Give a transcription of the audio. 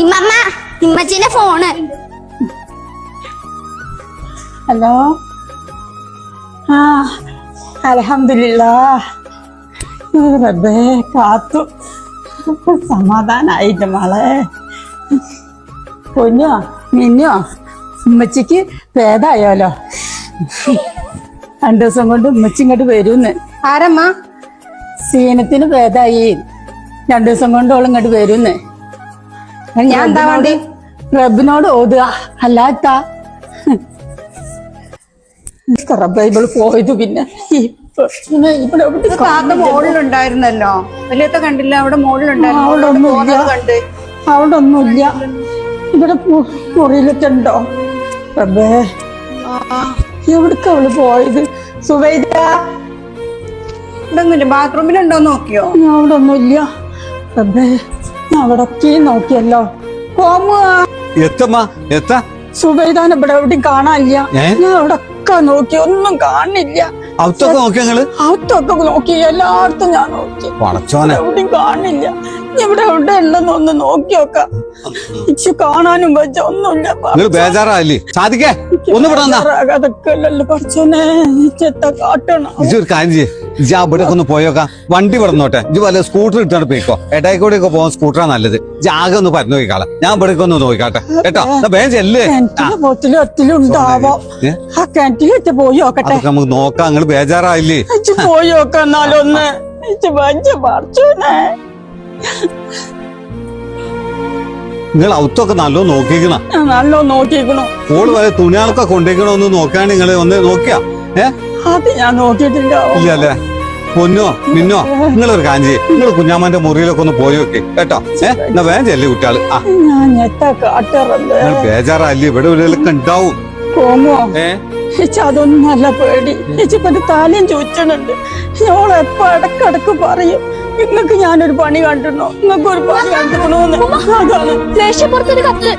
ഇമ്മമ്മ ഇമ്മച്ചിന്റെ phone. Hello. ആ അൽഹംദുലില്ലാഹ് റബ്ബേ കാത്തു. സമാധാനായില്ല മോളെ. പൊന്നോ മിന്നോ ഉമ്മച്ചിക്ക് ഭേദായോലോ. 2 ദിവസം കൊണ്ട് ഉമ്മച്ചി ഇങ്ങോട്ട് വരൂന്ന്. ആരമ്മ? സീനത്തിന് ഭേദായി. 2 ദിവസം കൊണ്ട് ഓൾ ഇങ്ങോട്ട് വരൂന്ന്. ഞാൻ എന്താ വേണ്ടി? റബ്ബിനോട് ഓതുക അല്ലാത്ത ബൈബിൾ പോയത്. പിന്നെ ഇവിടെ താത്ത മോളിലുണ്ടായിരുന്നല്ലോ. വലിയത്തെ കണ്ടില്ല? അവിടെ മോളിലുണ്ടായിരുന്നു. കണ്ട് അവിടെ ഒന്നുമില്ല. ഇവിടെ മുറിയിലൊക്കെയുണ്ടോ? റബ്ബേ എവിടക്ക അവള് പോയത്? സുബൈദ ഇവിടൊന്നുമില്ല. ബാത്റൂമിലുണ്ടോ നോക്കിയോ? അവിടെ ഒന്നുമില്ല. റബ്ബേ ഞാൻ അവിടെ ഒക്കെ നോക്കിയല്ലോ. സുബൈദാൻ ഇവിടെ എവിടെയും കാണാനില്ല. ഞാൻ അവിടെ ഒക്കെ നോക്കി, ഒന്നും കാണില്ല. അകത്തൊക്കെ നോക്കി, എല്ലായിടത്തും ഞാൻ നോക്കി, എവിടെയും കാണില്ല. ഇവിടെ എവിടെ ഉണ്ടെന്ന് ഒന്ന് നോക്കി നോക്കാം. ഇച്ച് കാണാനും വെച്ച ഒന്നുമില്ല. അതൊക്കെ അല്ലല്ലോ പഠിച്ചോനെ. കാട്ടണം. ഒന്ന് പോയോക്കാം. വണ്ടി വിടന്നോട്ടെ. ഇജ് വല്ല സ്കൂട്ടർ ഇട്ടാണ് പോയിക്കോ. എടായിക്കൂടെ ഒക്കെ പോകാൻ സ്കൂട്ടറാ നല്ലത്. ജാഗ ഒന്ന് പറഞ്ഞു നോക്കിക്കാളെ. ഞാൻ ഇവിടെ ഒന്ന് നോക്കാട്ടെ കേട്ടോ. ചെല്ല്. ഉണ്ടാവോ ആ കിണറ്റിൽ പോയി നോക്കട്ടെ. നമുക്ക് നോക്കാം. നിങ്ങള് ബേജാറായില്ലേ? പോയി നോക്കാം. എന്നാലൊന്ന് പഠിച്ചോനെ. നിങ്ങൾ ഔത്തൊക്കെ നല്ലോ നോക്കിക്കണ. നല്ലോ നോക്കിക്കണോ? ഓള് വരെ തുണികളൊക്കെ കൊണ്ടേക്കണോ ഒന്ന് നോക്കാൻ. നിങ്ങള് ഒന്ന് നോക്കിയാ? അത് ഞാൻ നോക്കിയിട്ടില്ല. ഇല്ലല്ലേ? പൊന്നോ മിന്നോ നിങ്ങളൊരു കാഞ്ചി, നിങ്ങൾ കുഞ്ഞാമ്മന്റെ മുറിയിലൊക്കെ ഒന്ന് പോയി നോക്കി കേട്ടോ. എന്നാ വേഗം ചെല്ലി കുട്ടികള്. ബേജാറല്ലേ? ഇവിടെ ഇവിടെയൊക്കെ ഉണ്ടാവും. അതൊന്നും നല്ല പേടി. ചേച്ചിപ്പോ താലിയും ചോദിച്ചിട്ടുണ്ട്. ഞോളെപ്പോ ഇടക്കിടക്ക് പറയും, നിങ്ങൾക്ക് ഞാനൊരു പണി കണ്ടിരുന്നോ, നിങ്ങൾക്ക് ഒരു പണി കണ്ടിരുന്നോന്ന്. അതാണ് ദേഷ്യപ്പുറത്തൊരു കത്ത്.